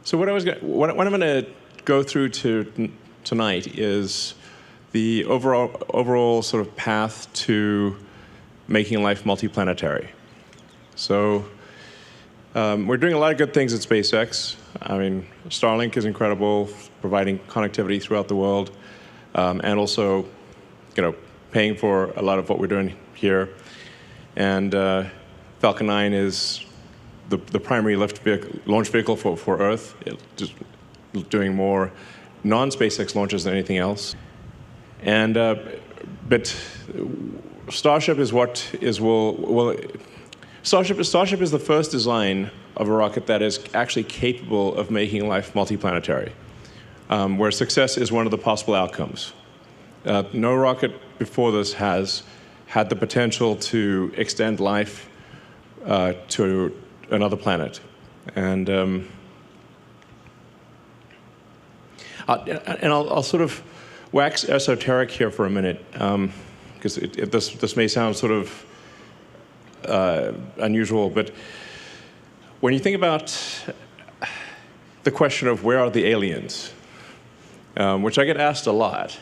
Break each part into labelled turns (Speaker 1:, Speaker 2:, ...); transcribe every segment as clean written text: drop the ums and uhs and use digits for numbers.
Speaker 1: So what I'm going to go through tonight is the overall sort of path to making life multiplanetary. So we're doing a lot of good things at SpaceX. I mean, Starlink is incredible, providing connectivity throughout the world, and also, paying for a lot of what we're doing here. And Falcon 9 is the primary launch vehicle for Earth, just doing more non-SpaceX launches than anything else. And but Starship is Starship is the first design of a rocket that is actually capable of making life multiplanetary, where success is one of the possible outcomes. No rocket before this has had the potential to extend life to another planet. And I'll sort of wax esoteric here for a minute, because this may sound sort of unusual, but when you think about the question of where are the aliens, which I get asked a lot,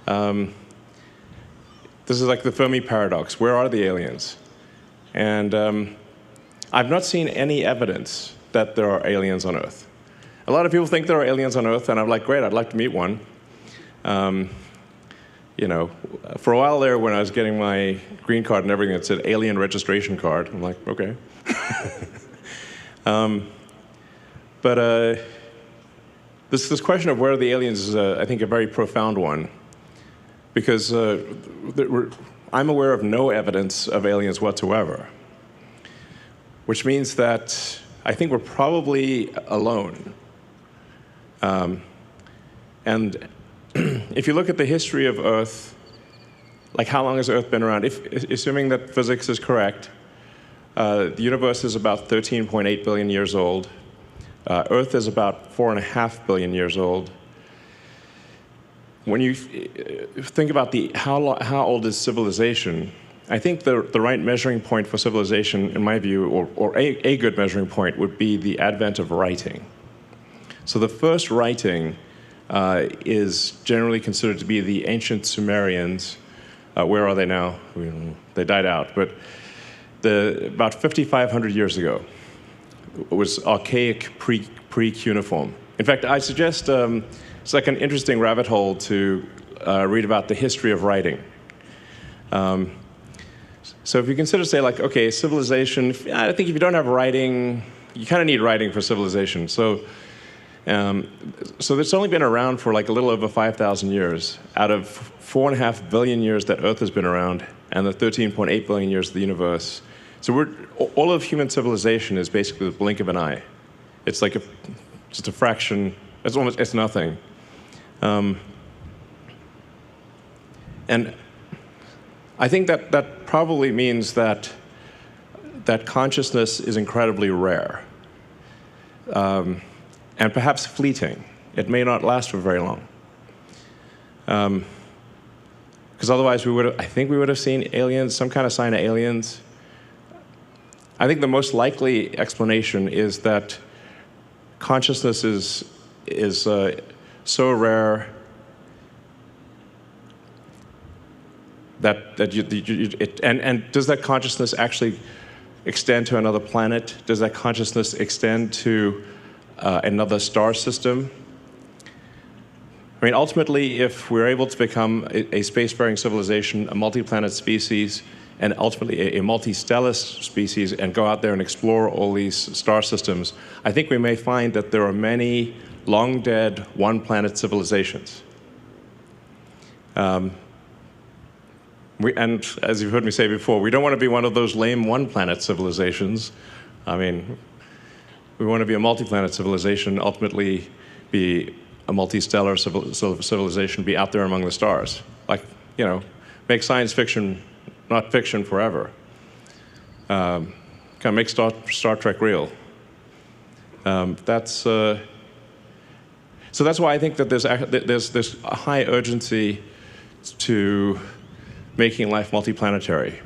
Speaker 1: this is like the Fermi paradox. Where are the aliens? And I've not seen any evidence that there are aliens on Earth. A lot of people think there are aliens on Earth, and I'm like, great, I'd like to meet one. For a while there, when I was getting my green card and everything, it said alien registration card. I'm like, okay. But this question of where are the aliens is, I think, a very profound one, because I'm aware of no evidence of aliens whatsoever, which means that I think we're probably alone. And if you look at the history of Earth, like how long has Earth been around? Assuming that physics is correct, the universe is about 13.8 billion years old. Earth is about 4.5 billion years old. When you think about how old is civilization, I think the right measuring point for civilization, in my view, or a good measuring point, would be the advent of writing. So the first writing is generally considered to be the ancient Sumerians. Where are they now? They died out. But about 5,500 years ago, it was archaic pre-cuneiform. In fact, I suggest it's like an interesting rabbit hole to read about the history of writing. So if you consider, say, like, okay, civilization, I think if you don't have writing, you kind of need writing for civilization. So it's only been around for like a little over 5,000 years out of 4.5 billion years that Earth has been around, and the 13.8 billion years of the universe. So all of human civilization is basically the blink of an eye. It's like just a fraction. It's nothing. And I think that probably means that consciousness is incredibly rare. And perhaps fleeting. It may not last for very long. Because otherwise I think we would have seen aliens, some kind of sign of aliens. I think the most likely explanation is that consciousness is so rare that and does that consciousness actually extend to another planet? Does that consciousness extend to another star system? I mean, ultimately, if we're able to become a spacefaring civilization, a multi-planet species, and ultimately a multi-stellar species, and go out there and explore all these star systems, I think we may find that there are many long-dead one-planet civilizations. And as you've heard me say before, we don't want to be one of those lame one-planet civilizations. I mean, we want to be a multi-planet civilization, ultimately be a multi-stellar civilization, be out there among the stars. Like, make science fiction not fiction forever. Kind of make Star Trek real. So that's why I think that there's a high urgency to making life multiplanetary.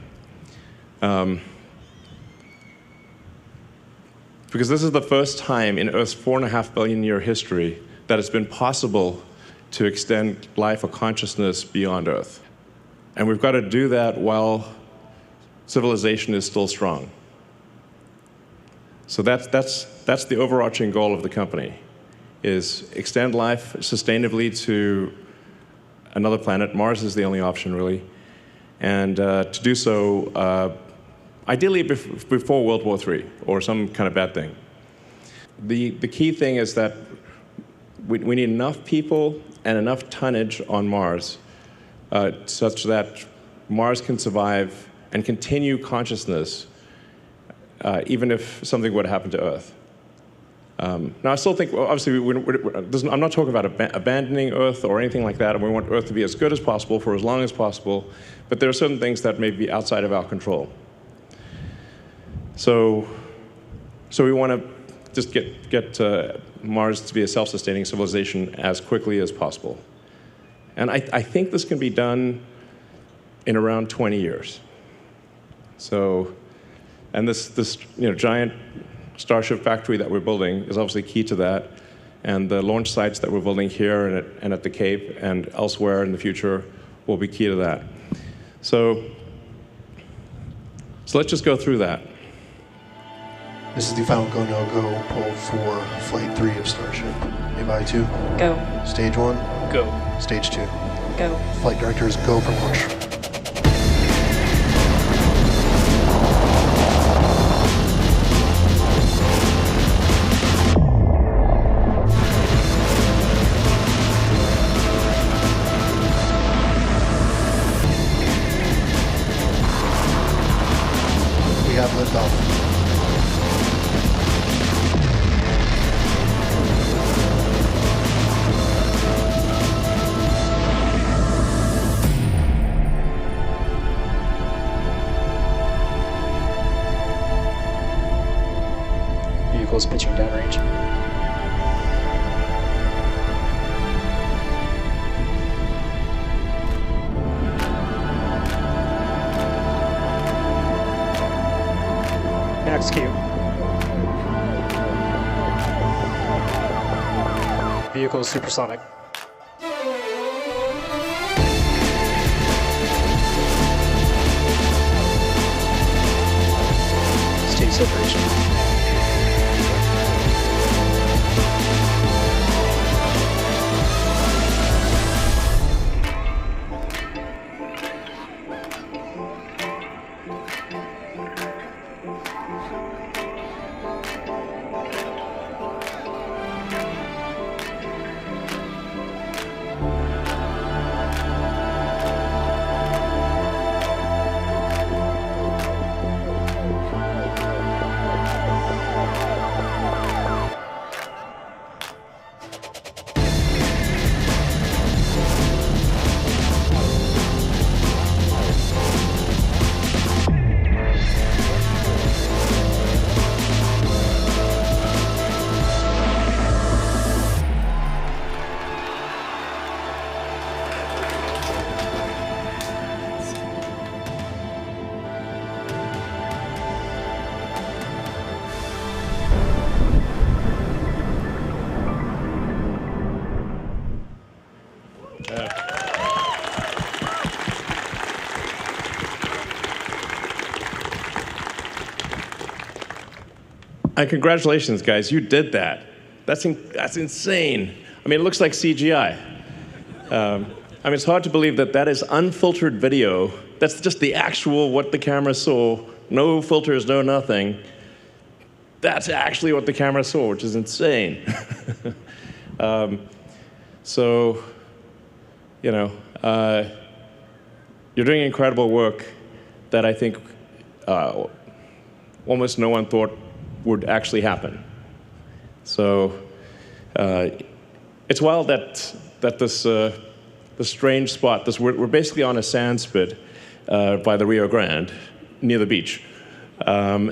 Speaker 1: because this is the first time in Earth's 4.5 billion year history that it's been possible to extend life or consciousness beyond Earth. And we've got to do that while civilization is still strong. So that's the overarching goal of the company, is extend life sustainably to another planet. Mars is the only option, really. And to do so, ideally before World War III or some kind of bad thing. The key thing is that we need enough people and enough tonnage on Mars such that Mars can survive and continue consciousness even if something were to happen to Earth. Now, I still think, well, obviously, I'm not talking about abandoning Earth or anything like that, and we want Earth to be as good as possible for as long as possible, but there are certain things that may be outside of our control. So we want to just get Mars to be a self-sustaining civilization as quickly as possible. And I think this can be done in around 20 years. So, and this giant Starship factory that we're building is obviously key to that. And the launch sites that we're building here and at the Cape and elsewhere in the future will be key to that. So let's just go through that.
Speaker 2: This is the final go, no go poll for Flight 3 of Starship. Invite 2.
Speaker 3: Go.
Speaker 2: Stage 1.
Speaker 3: Go.
Speaker 2: Stage 2.
Speaker 3: Go.
Speaker 2: Flight directors, go for launch. We have liftoff.
Speaker 3: Vehicles pitching downrange. Next cue. Vehicles supersonic. Stage separation.
Speaker 1: And congratulations, guys, you did that. That's insane. I mean, it looks like CGI. I mean, it's hard to believe that that is unfiltered video. That's just the actual what the camera saw. No filters, no nothing. That's actually what the camera saw, which is insane. So, you're doing incredible work that I think almost no one thought would actually happen. So it's wild that this strange spot, we're basically on a sand spit by the Rio Grande, near the beach. And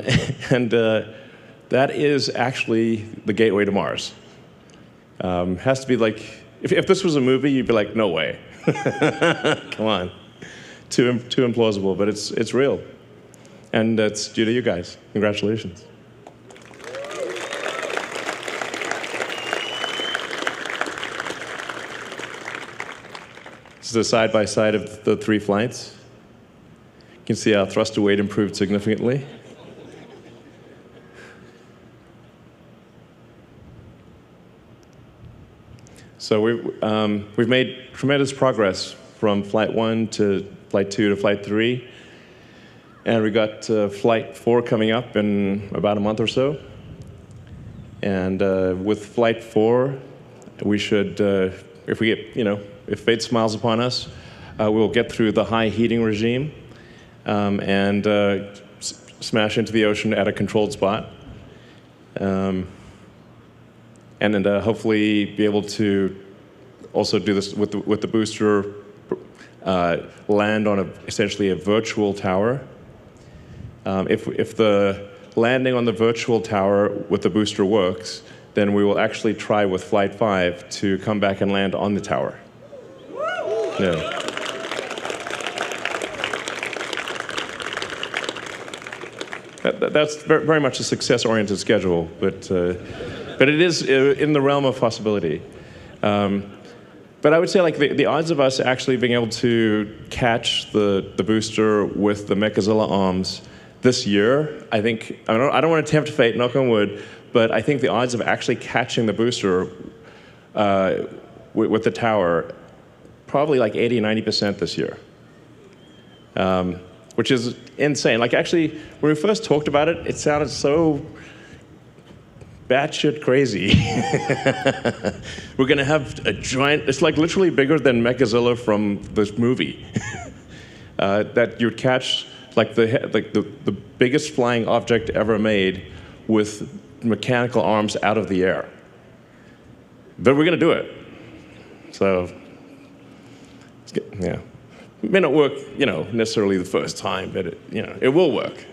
Speaker 1: that is actually the gateway to Mars. Has to be like, if this was a movie, you'd be like, no way. Come on. Too implausible, but it's real. And it's due to you guys. Congratulations. This is the side-by-side of the 3 flights. You can see our thruster weight improved significantly. So we've made tremendous progress from Flight 1 to Flight 2 to Flight 3. And we got Flight 4 coming up in about a month or so. And with Flight 4, we should, if we get, if fate smiles upon us, we'll get through the high heating regime and smash into the ocean at a controlled spot. And then hopefully be able to also do this with the booster, land on essentially a virtual tower. If the landing on the virtual tower with the booster works, then we will actually try with Flight 5 to come back and land on the tower. Yeah. That's very much a success-oriented schedule, but it is in the realm of possibility. But I would say, like, the odds of us actually being able to catch the booster with the Mechazilla arms this year, I don't want to tempt fate, knock on wood, but I think the odds of actually catching the booster with the tower, probably like 80, 90% this year. Which is insane. Like, actually, when we first talked about it, it sounded so batshit crazy. We're going to have a giant, it's like literally bigger than Mechazilla from this movie. That you'd catch like the biggest flying object ever made with mechanical arms out of the air. But we're going to do it. So, yeah. It may not work, necessarily the first time, but it will work.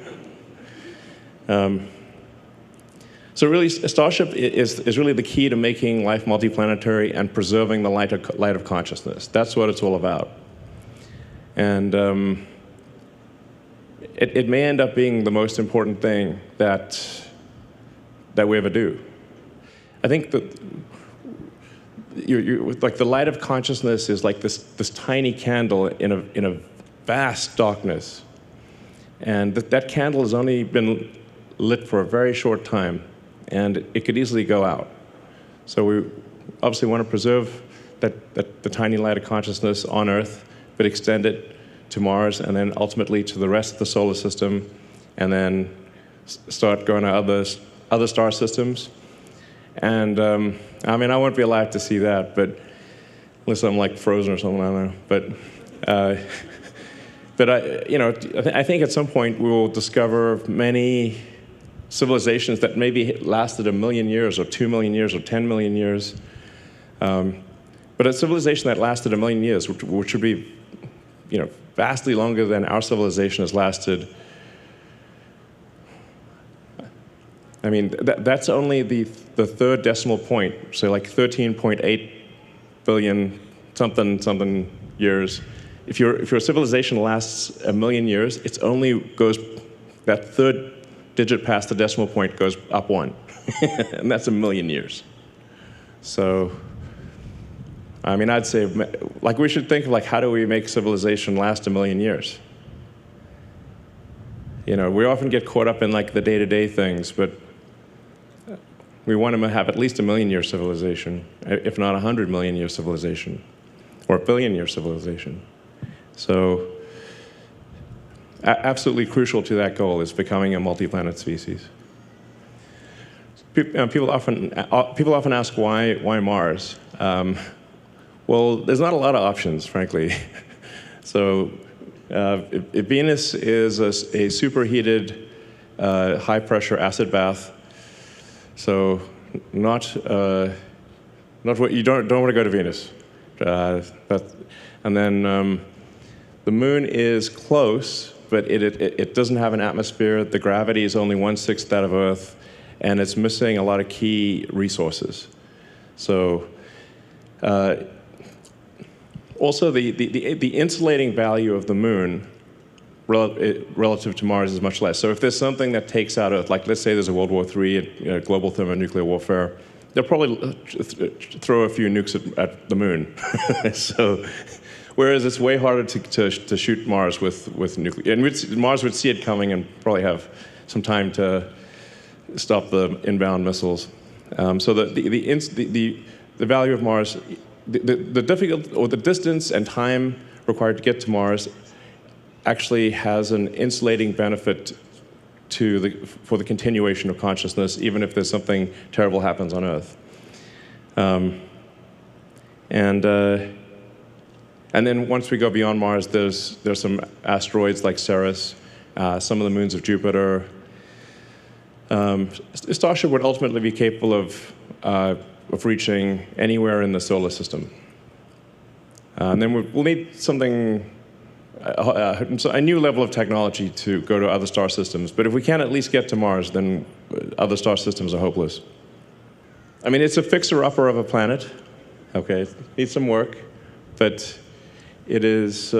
Speaker 1: So really, Starship is really the key to making life multiplanetary and preserving the light of consciousness. That's what it's all about. And it may end up being the most important thing that we ever do. I think that like the light of consciousness is like this tiny candle in a vast darkness, and that candle has only been lit for a very short time, and it could easily go out. So we obviously want to preserve the tiny light of consciousness on Earth, but extend it to Mars, and then ultimately to the rest of the solar system, and then start going to other star systems. And I won't be alive to see that, but unless I'm like frozen or something, I don't know. But I think at some point we will discover many civilizations that maybe lasted 1 million years, or 2 million years, or 10 million years. But a civilization that lasted 1 million years, which would be, vastly longer than our civilization has lasted. That's only the third decimal point, so like 13.8 billion something years. If your civilization lasts 1 million years, it's only goes, that third digit past the decimal point goes up 1, and that's 1 million years. So, I'd say, like, we should think of, like, how do we make civilization last 1 million years? We often get caught up in, like, the day-to-day things, but we want to have at least 1 million-year civilization, if not 100 million-year civilization, or 1 billion-year civilization. So, absolutely crucial to that goal is becoming a multi-planet species. People often ask why Mars. Well, there's not a lot of options, frankly. So, if Venus is a superheated, high-pressure acid bath. So, not what you don't want to go to Venus. And then the Moon is close, but it doesn't have an atmosphere. The gravity is only 1/6 that of Earth, and it's missing a lot of key resources. So, also the insulating value of the Moon relative to Mars is much less. So if there's something that takes out Earth, like let's say there's a World War III, global thermonuclear warfare, they'll probably throw a few nukes at the Moon. So whereas it's way harder to shoot Mars with nuclear. And Mars would see it coming and probably have some time to stop the inbound missiles. So the value of Mars, the difficult or the distance and time required to get to Mars actually has an insulating benefit for the continuation of consciousness, even if there's something terrible happens on Earth. And then once we go beyond Mars, there's some asteroids like Ceres, some of the moons of Jupiter. Starship would ultimately be capable of reaching anywhere in the solar system. And then we'll need something, a new level of technology to go to other star systems. But if we can't at least get to Mars, then other star systems are hopeless. I mean, it's a fixer-upper of a planet. Okay, it needs some work, but it is.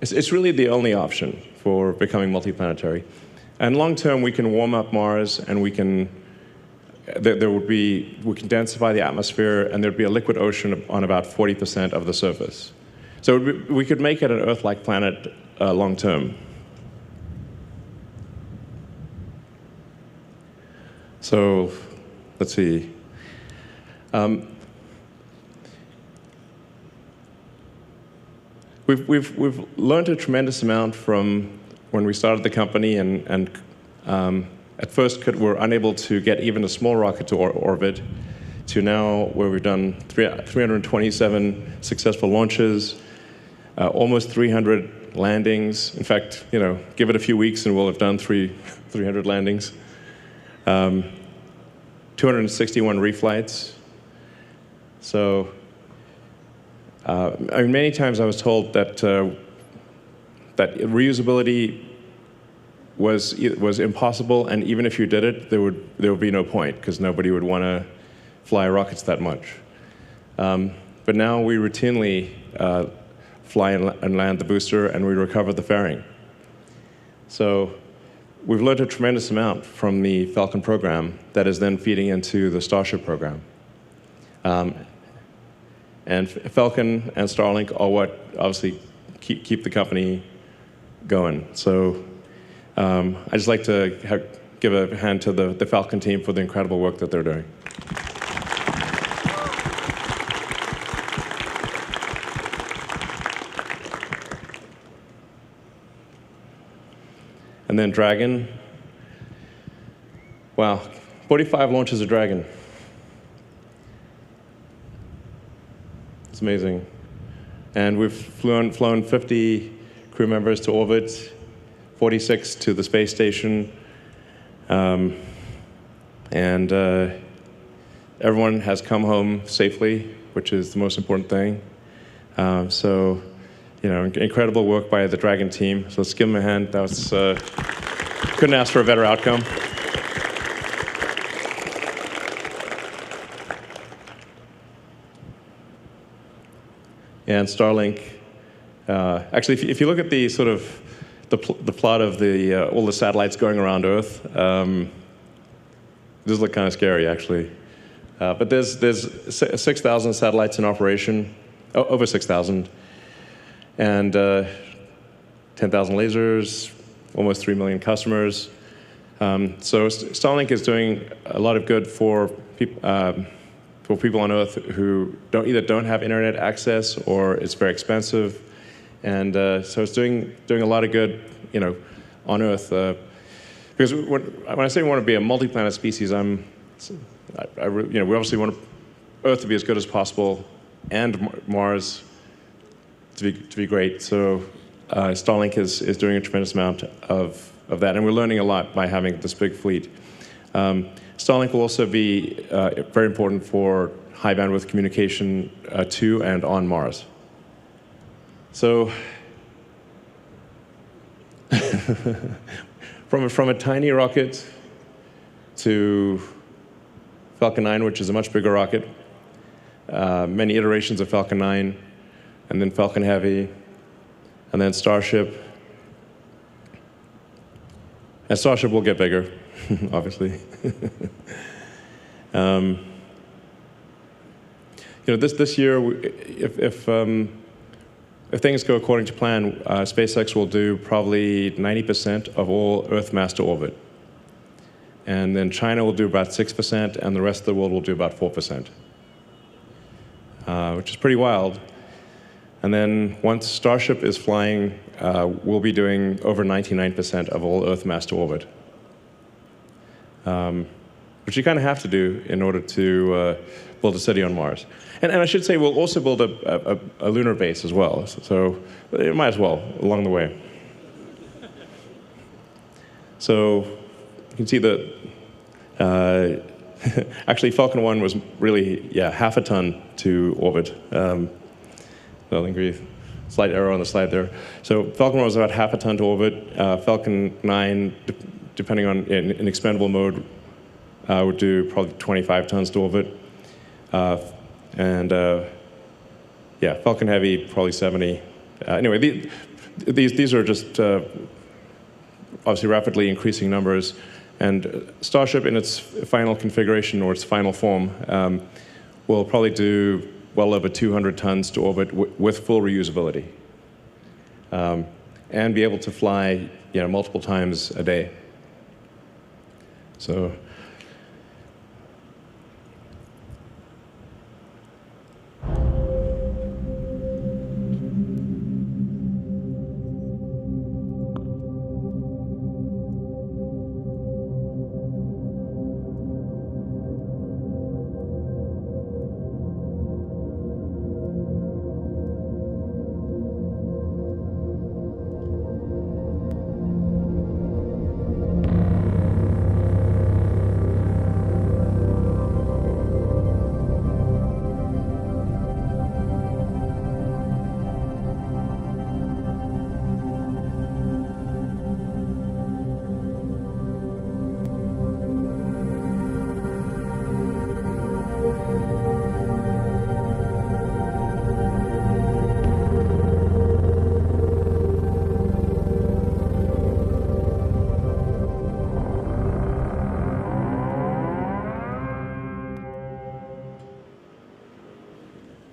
Speaker 1: It's really the only option for becoming multiplanetary. And long term, we can warm up Mars, and we can densify the atmosphere, and there'd be a liquid ocean on about 40% of the surface. So we could make it an Earth-like planet long term. So let's see. We've learned a tremendous amount from when we started the company, and at first we were unable to get even a small rocket to orbit, to now where we've done 327 successful launches, almost 300 landings. In fact, give it a few weeks and we'll have done 300 landings. 261 reflights. So, many times I was told that that reusability was impossible, and even if you did it, there would be no point because nobody would want to fly rockets that much. But now we routinely fly and land the booster, and we recover the fairing. So we've learned a tremendous amount from the Falcon program that is then feeding into the Starship program. And Falcon and Starlink are what obviously keep the company going. So I'd just like to give a hand to the Falcon team for the incredible work that they're doing. And then Dragon. Wow, 45 launches of Dragon. It's amazing. And we've flown 50 crew members to orbit, 46 to the space station, and everyone has come home safely, which is the most important thing. So, incredible work by the Dragon team. So let's give them a hand. That was couldn't ask for a better outcome. And Starlink, actually, if you look at the sort of the plot of all the satellites going around Earth, it does look kind of scary, actually. But there's 6,000 satellites in operation, over 6,000, and 10,000 lasers, almost 3 million customers. So Starlink is doing a lot of good for people on Earth who either don't have internet access or it's very expensive, and so it's doing a lot of good, on Earth. Because when I say we want to be a multi-planet species, we obviously want Earth to be as good as possible, and Mars to be great. So Starlink is doing a tremendous amount of that, and we're learning a lot by having this big fleet. Starlink will also be very important for high bandwidth communication to and on Mars. So, from a tiny rocket to Falcon 9, which is a much bigger rocket, many iterations of Falcon 9, and then Falcon Heavy, and then Starship. And Starship will get bigger, obviously. This year, if if things go according to plan, SpaceX will do probably 90% of all Earth mass to orbit. And then China will do about 6%, and the rest of the world will do about 4%, which is pretty wild. And then once Starship is flying, we'll be doing over 99% of all Earth mass to orbit, which you kind of have to do in order to build a city on Mars. And I should say we'll also build a lunar base as well, so it might as well along the way. So you can see that actually Falcon 1 was really, half a ton to orbit. So I think we slight error on the slide there. So Falcon 1 was about half a ton to orbit. Falcon 9, depending on in expendable mode, would do probably 25 tons to orbit. Falcon Heavy, probably 70. Anyway, these are just obviously rapidly increasing numbers. And Starship in its final configuration or its final form will probably do well over 200 tons to orbit with full reusability. And be able to fly multiple times a day. So.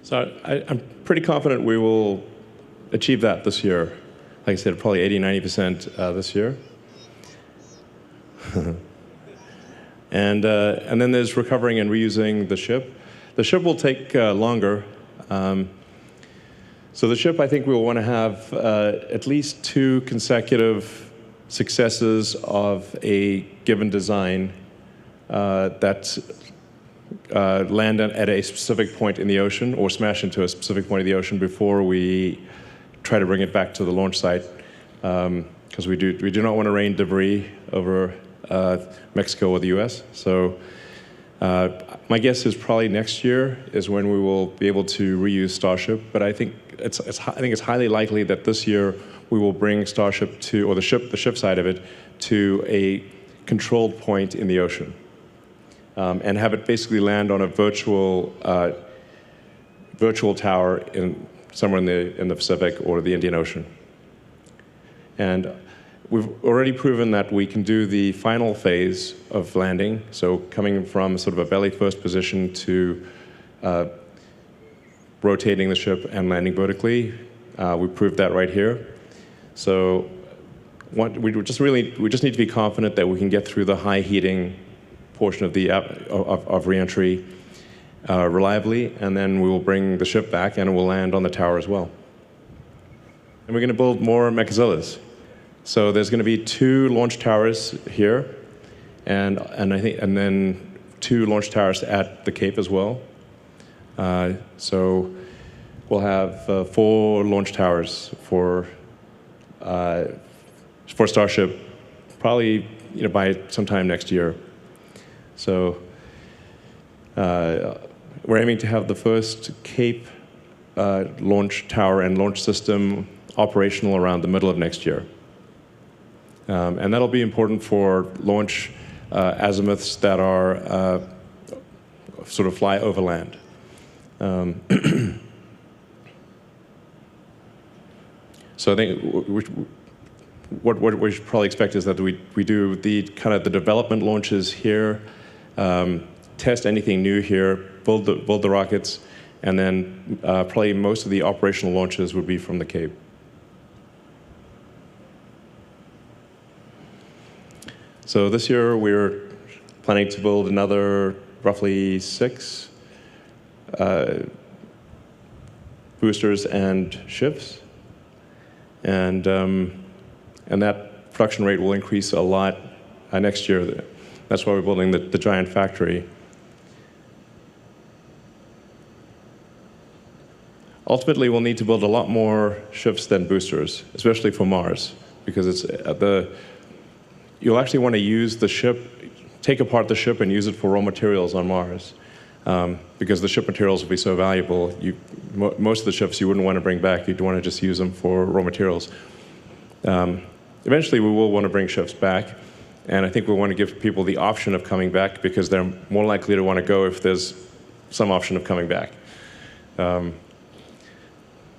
Speaker 1: So I'm pretty confident we will achieve that this year. Like I said, probably 80–90% this year. And then there's recovering and reusing the ship. The ship will take longer. So the ship, I think we will want to have at least 2 consecutive successes of a given design that land at a specific point in the ocean or smash into a specific point of the ocean before we try to bring it back to the launch site, because we do not want to rain debris over Mexico or the U.S. So my guess is probably next year is when we will be able to reuse Starship. But I think it's highly likely that this year we will bring Starship to, or the ship side of it, to a controlled point in the ocean. And have it basically land on a virtual tower somewhere in the Pacific or the Indian Ocean. And we've already proven that we can do the final phase of landing, so coming from sort of a belly-first position to rotating the ship and landing vertically. We proved that right here. So we just need to be confident that we can get through the high heating portion of re-entry reliably, and then we will bring the ship back and it will land on the tower as well. And we're going to build more Mechazillas. So there's going to be 2 launch towers here, and then 2 launch towers at the Cape as well. So we'll have 4 launch towers for Starship, probably by sometime next year. So we're aiming to have the first Cape launch tower and launch system operational around the middle of next year. And that'll be important for launch azimuths that are sort of fly over land. So I think what we should probably expect is that we do the kind of the development launches here, test anything new here, build the rockets, and then probably most of the operational launches would be from the Cape. So this year we're planning to build another roughly 6 boosters and ships, and that production rate will increase a lot next year. That's why we're building the giant factory. Ultimately, we'll need to build a lot more ships than boosters, especially for Mars, because you'll actually want to use the ship, take apart the ship and use it for raw materials on Mars. Because the ship materials will be so valuable, most of the ships you wouldn't want to bring back. You'd want to just use them for raw materials. Eventually, we will want to bring ships back, and I think we want to give people the option of coming back because they're more likely to want to go if there's some option of coming back.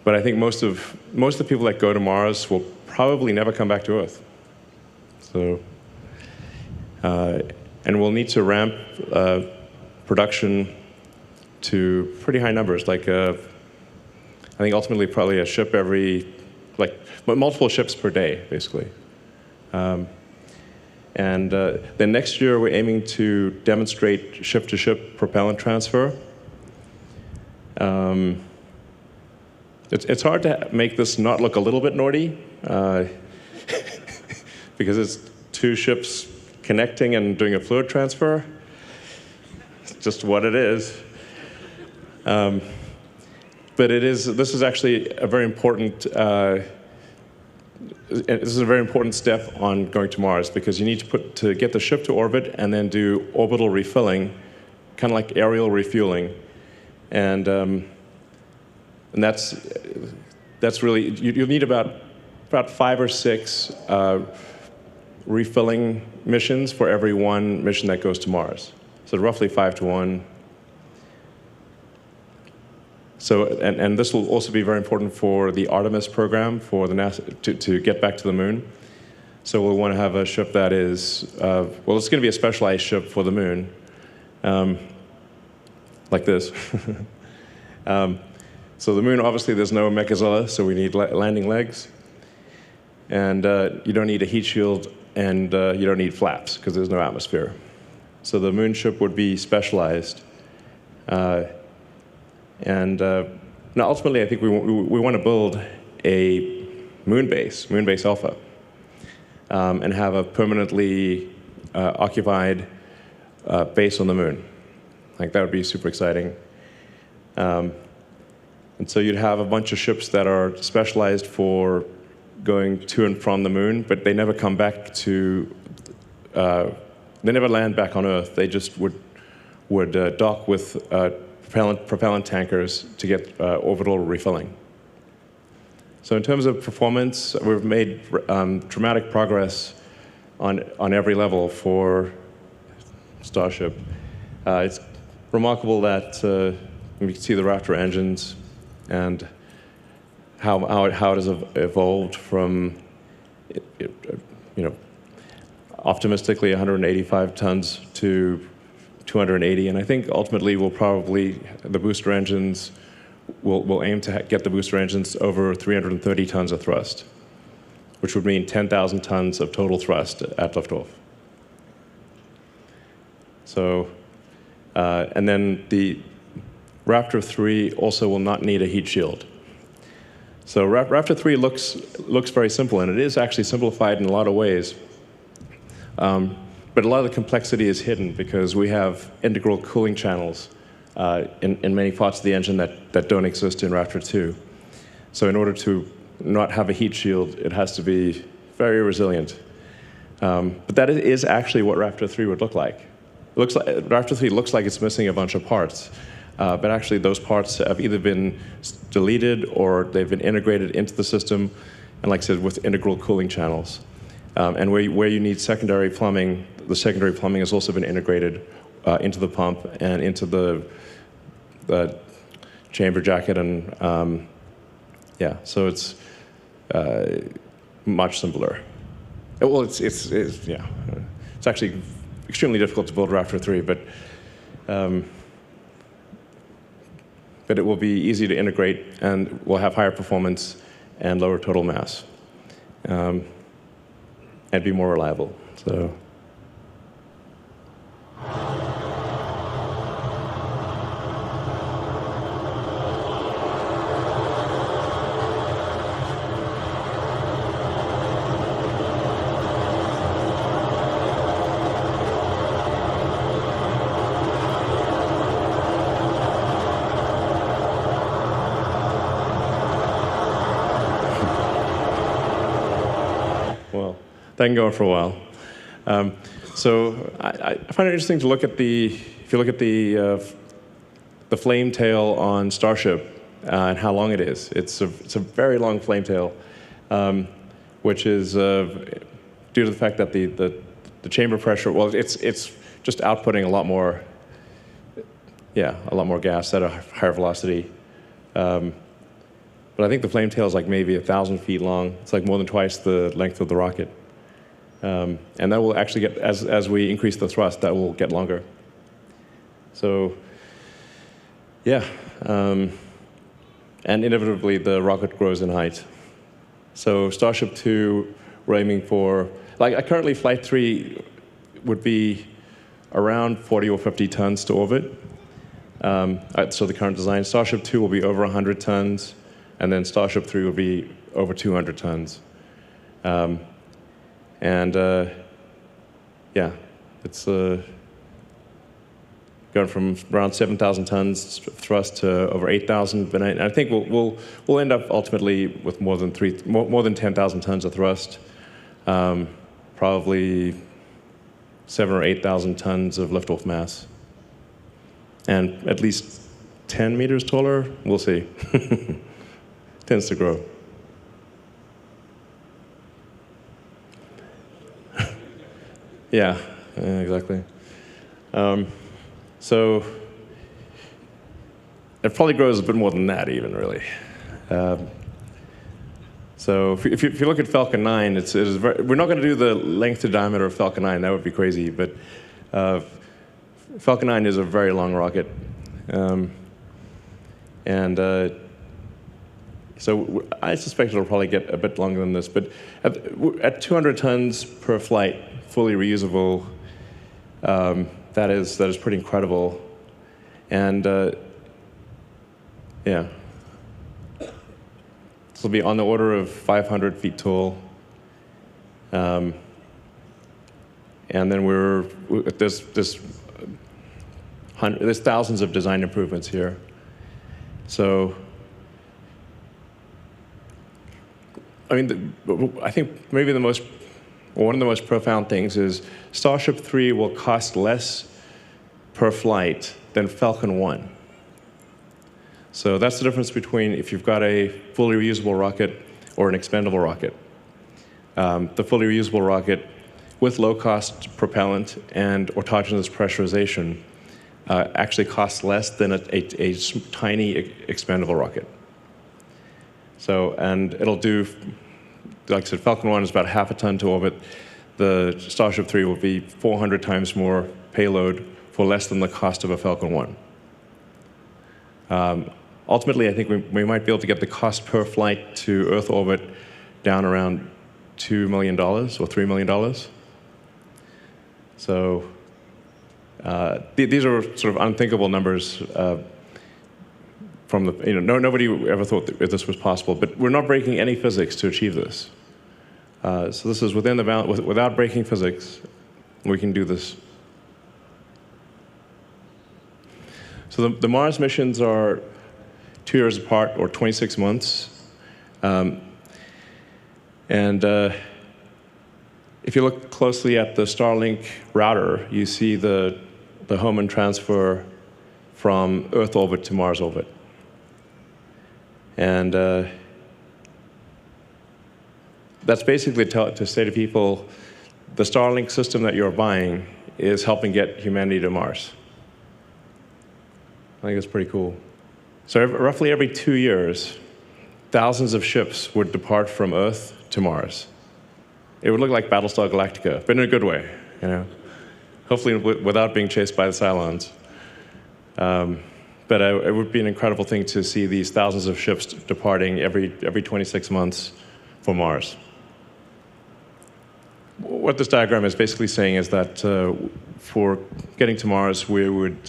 Speaker 1: But I think most of the people that go to Mars will probably never come back to Earth. So, and we'll need to ramp production to pretty high numbers. Like, I think ultimately probably a ship multiple ships per day, basically. And then next year we're aiming to demonstrate ship-to-ship propellant transfer. It's hard to make this not look a little bit naughty, because it's 2 ships connecting and doing a fluid transfer. It's just what it is. But this is actually a very important step on going to Mars, because you need to get the ship to orbit and then do orbital refueling, kind of like aerial refueling, and that's really you'll need about 5 or 6 refilling missions for every 1 mission that goes to Mars. So roughly 5 to 1. So, and this will also be very important for the Artemis program for the NASA to get back to the moon. So we'll want to have a ship that is, it's going to be a specialized ship for the moon, like this. So the moon, obviously, there's no mechazilla, so we need landing legs. And you don't need a heat shield, and you don't need flaps, because there's no atmosphere. So the moon ship would be specialized. Now, ultimately, I think we want to build a moon base Alpha, and have a permanently occupied base on the moon. Like, that would be super exciting. And so you'd have a bunch of ships that are specialized for going to and from the moon, but they never come back to, they never land back on Earth. They just would dock with propellant tankers to get orbital refilling. So in terms of performance, we've made dramatic progress on every level for Starship. It's remarkable that you can see the Raptor engines and how it has evolved from, optimistically 185 tons to 280, and I think ultimately the booster engines will aim to get the booster engines over 330 tons of thrust, which would mean 10,000 tons of total thrust at liftoff. So, and then the Raptor 3 also will not need a heat shield. So Raptor 3 looks very simple, and it is actually simplified in a lot of ways. But a lot of the complexity is hidden because we have integral cooling channels in many parts of the engine that don't exist in Raptor 2. So in order to not have a heat shield, it has to be very resilient. But that is actually what Raptor 3 would look like. Raptor 3 looks like it's missing a bunch of parts. But actually, those parts have either been deleted or they've been integrated into the system, and like I said, with integral cooling channels. And where you need secondary plumbing, the secondary plumbing has also been integrated into the pump and into the chamber jacket, and so it's much simpler. Well, it's actually extremely difficult to build Raptor 3, but but it will be easy to integrate and will have higher performance and lower total mass, and be more reliable. So. Well, that can go on for a while. So I find it interesting to look at if you look at the flame tail on Starship and how long it is. It's a very long flame tail, which is due to the fact that the chamber pressure, well, it's just outputting a lot more gas at a higher velocity. But I think the flame tail is like maybe 1,000 feet long. It's like more than twice the length of the rocket. And that will actually get, as we increase the thrust, that will get longer. So, yeah. And inevitably, the rocket grows in height. So Starship 2, we're aiming for, like currently Flight 3 would be around 40 or 50 tons to orbit. So the current design, Starship 2 will be over 100 tons. And then Starship 3 will be over 200 tons. It's going from around 7,000 tons thrust to over 8,000. But I think we'll end up ultimately with more than 10,000 tons of thrust, probably 7,000 or 8,000 tons of liftoff mass, and at least 10 meters taller. We'll see. Tends to grow. Yeah, exactly. So it probably grows a bit more than that, even really. So if you look at Falcon 9, we're not going to do the length to diameter of Falcon 9. That would be crazy. But Falcon 9 is a very long rocket, so I suspect it'll probably get a bit longer than this. But at 200 tons per flight, fully reusable, that is pretty incredible. And this will be on the order of 500 feet tall. And then there's thousands of design improvements here. So. I think maybe one of the most profound things is Starship 3 will cost less per flight than Falcon 1. So that's the difference between if you've got a fully reusable rocket or an expendable rocket. The fully reusable rocket with low-cost propellant and autogenous pressurization actually costs less than a tiny expendable rocket. So, and it'll do, like I said, Falcon 1 is about half a ton to orbit. The Starship 3 will be 400 times more payload for less than the cost of a Falcon 1. Ultimately, I think we might be able to get the cost per flight to Earth orbit down around $2 million or $3 million. So these are sort of unthinkable numbers. Nobody ever thought that this was possible, but we're not breaking any physics to achieve this. So this is within the bound, without breaking physics, we can do this. So the Mars missions are 2 years apart, or 26 months. If you look closely at the Starlink router, you see the Hohmann transfer from Earth orbit to Mars orbit. And that's basically to say to people, the Starlink system that you're buying is helping get humanity to Mars. I think it's pretty cool. So roughly every 2 years, thousands of ships would depart from Earth to Mars. It would look like Battlestar Galactica, but in a good way, Hopefully without being chased by the Cylons. But but it would be an incredible thing to see these thousands of ships departing every 26 months for Mars. What this diagram is basically saying is that for getting to Mars, we would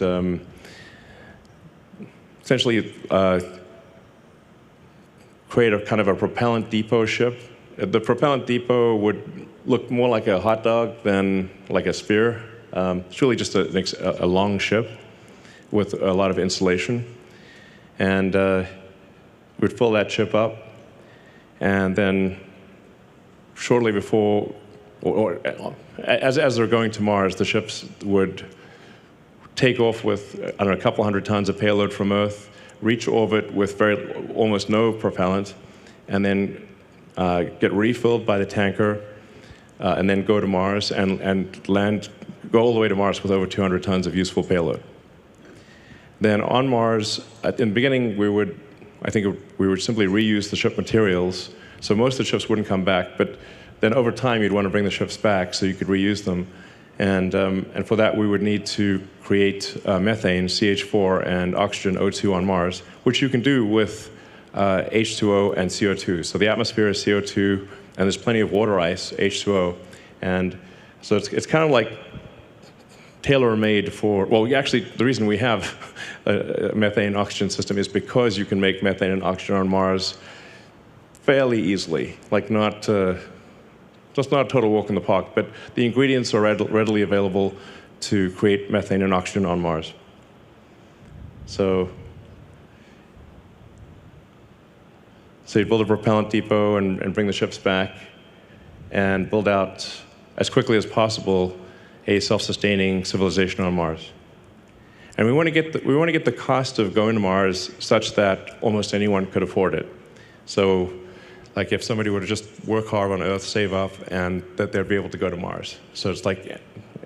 Speaker 1: essentially create a kind of a propellant depot ship. The propellant depot would look more like a hot dog than like a sphere. It's really just a long ship with a lot of insulation. And we'd fill that ship up, and then shortly before, or as they're going to Mars, the ships would take off with, I don't know, a couple hundred tons of payload from Earth, reach orbit with almost no propellant, and then get refilled by the tanker, and then go to Mars and land, go all the way to Mars with over 200 tons of useful payload. Then on Mars, in the beginning, I think we would simply reuse the ship materials, so most of the ships wouldn't come back, but then over time, you'd want to bring the ships back so you could reuse them. And for that, we would need to create methane, CH4, and oxygen, O2 on Mars, which you can do with H2O and CO2. So the atmosphere is CO2, and there's plenty of water ice, H2O. And so it's kind of like tailor-made for, well, actually, the reason we have a methane oxygen system is because you can make methane and oxygen on Mars fairly easily, like not just not a total walk in the park, but the ingredients are readily available to create methane and oxygen on Mars. So you build a propellant depot and bring the ships back, and build out, as quickly as possible, a self-sustaining civilization on Mars. And we want to get the cost of going to Mars such that almost anyone could afford it. So, like if somebody were to just work hard on Earth, save up, and that they'd be able to go to Mars. So it's like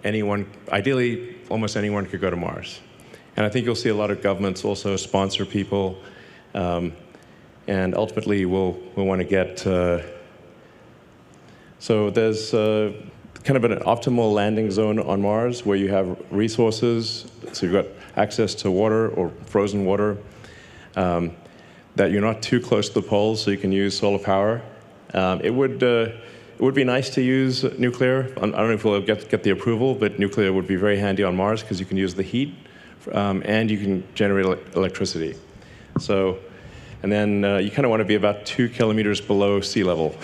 Speaker 1: anyone, ideally, almost anyone could go to Mars. And I think you'll see a lot of governments also sponsor people, and ultimately we'll want to get, so there's kind of an optimal landing zone on Mars where you have resources, so you've got access to water or frozen water, that you're not too close to the poles, so you can use solar power. It would be nice to use nuclear. I don't know if we'll get the approval, but nuclear would be very handy on Mars because you can use the heat, and you can generate electricity. So, and then you kind of want to be about 2 kilometers below sea level.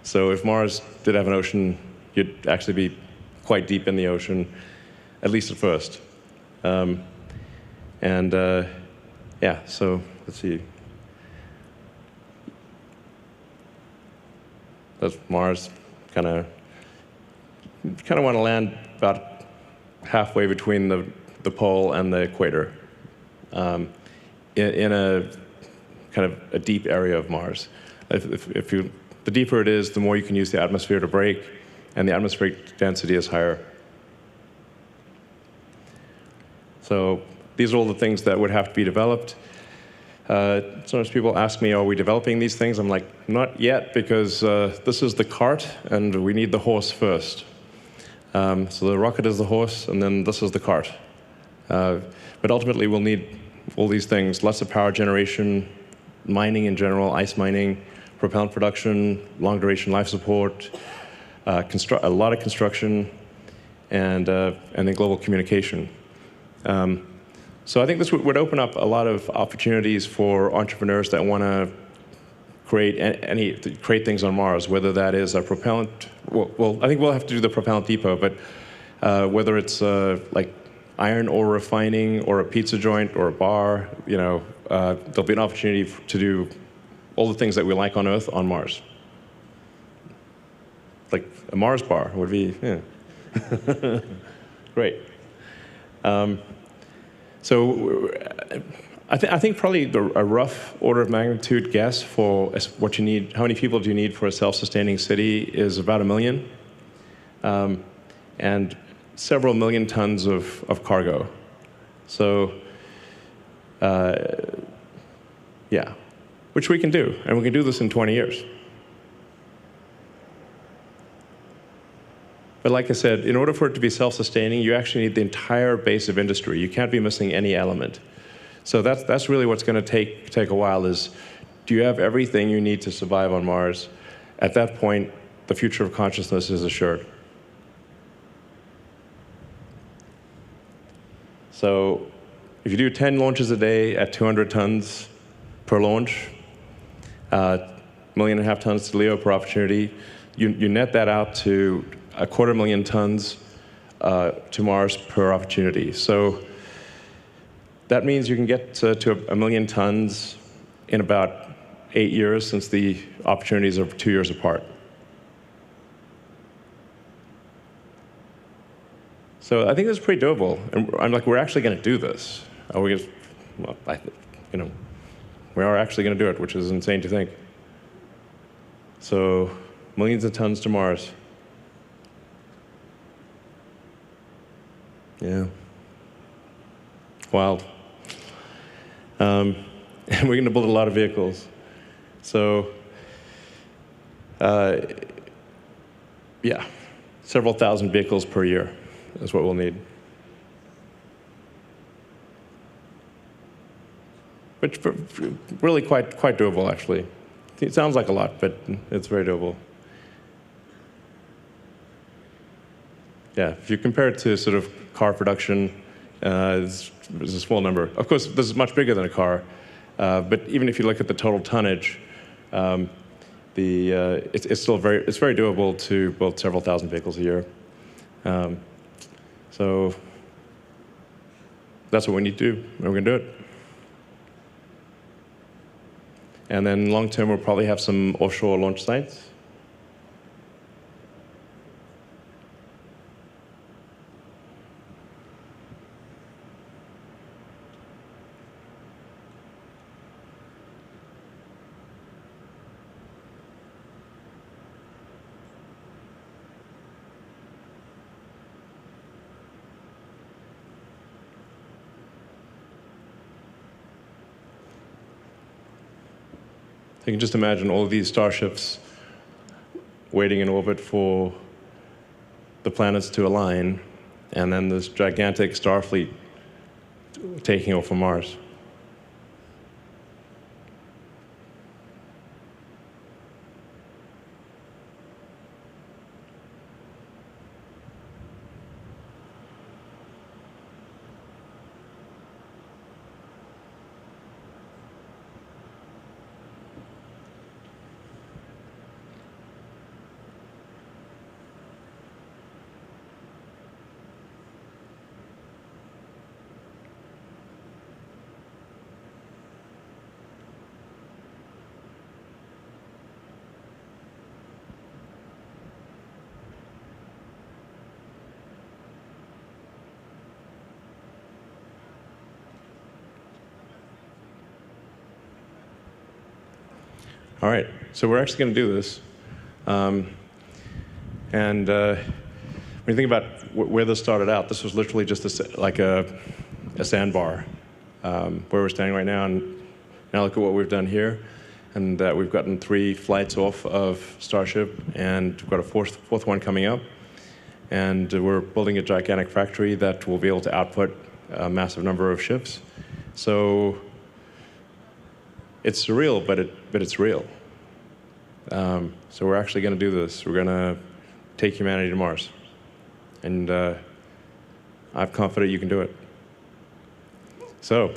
Speaker 1: So if Mars did have an ocean, you'd actually be quite deep in the ocean, at least at first. Yeah, so let's see. That's Mars. Kind of want to land about halfway between the pole and the equator, in a kind of a deep area of Mars. The deeper it is, the more you can use the atmosphere to brake, and the atmospheric density is higher. So these are all the things that would have to be developed. Sometimes people ask me, are we developing these things? I'm like, not yet, because this is the cart, and we need the horse first. So the rocket is the horse, and then this is the cart. But ultimately, we'll need all these things: lots of power generation, mining in general, ice mining, propellant production, long-duration life support, a lot of construction, and then global communication. So I think this would open up a lot of opportunities for entrepreneurs that want to create things on Mars, whether that is a propellant. Well, I think we'll have to do the propellant depot, but whether it's like iron ore refining or a pizza joint or a bar, there'll be an opportunity to do all the things that we like on Earth on Mars. Like a Mars bar would be, yeah. Great. So I think probably a rough order of magnitude guess for what you need, how many people do you need for a self-sustaining city is about 1 million, and several million tons of cargo. So, yeah, which we can do, and we can do this in 20 years. But like I said, in order for it to be self-sustaining, you actually need the entire base of industry. You can't be missing any element. So that's really what's going to take a while is, do you have everything you need to survive on Mars? At that point, the future of consciousness is assured. So if you do 10 launches a day at 200 tons per launch, 1.5 million tons to LEO per opportunity, you net that out to 250,000 tons to Mars per opportunity. So that means you can get to 1 million tons in about 8 years, since the opportunities are 2 years apart. So I think this is pretty doable, and I'm like, we're actually going to do this. Are we? Well, we are actually going to do it, which is insane to think. So, millions of tons to Mars. Yeah. Wild. And we're going to build a lot of vehicles. So, yeah, several thousand vehicles per year is what we'll need. Which really quite doable, actually. It sounds like a lot, but it's very doable. Yeah, if you compare it to sort of car production, it's a small number. Of course, this is much bigger than a car, but even if you look at the total tonnage, it's still very doable to build several thousand vehicles a year. So that's what we need to do, and we're going to do it. And then long term, we'll probably have some offshore launch sites. You can just imagine all of these starships waiting in orbit for the planets to align, and then this gigantic star fleet taking off from Mars. All right, so we're actually going to do this. When you think about where this started out, this was literally just like a sandbar where we're standing right now. And now look at what we've done here. And we've gotten 3 flights off of Starship, and we've got a fourth one coming up. And we're building a gigantic factory that will be able to output a massive number of ships. So it's surreal, but it's real. So we're actually going to do this. We're going to take humanity to Mars. And I'm confident you can do it. So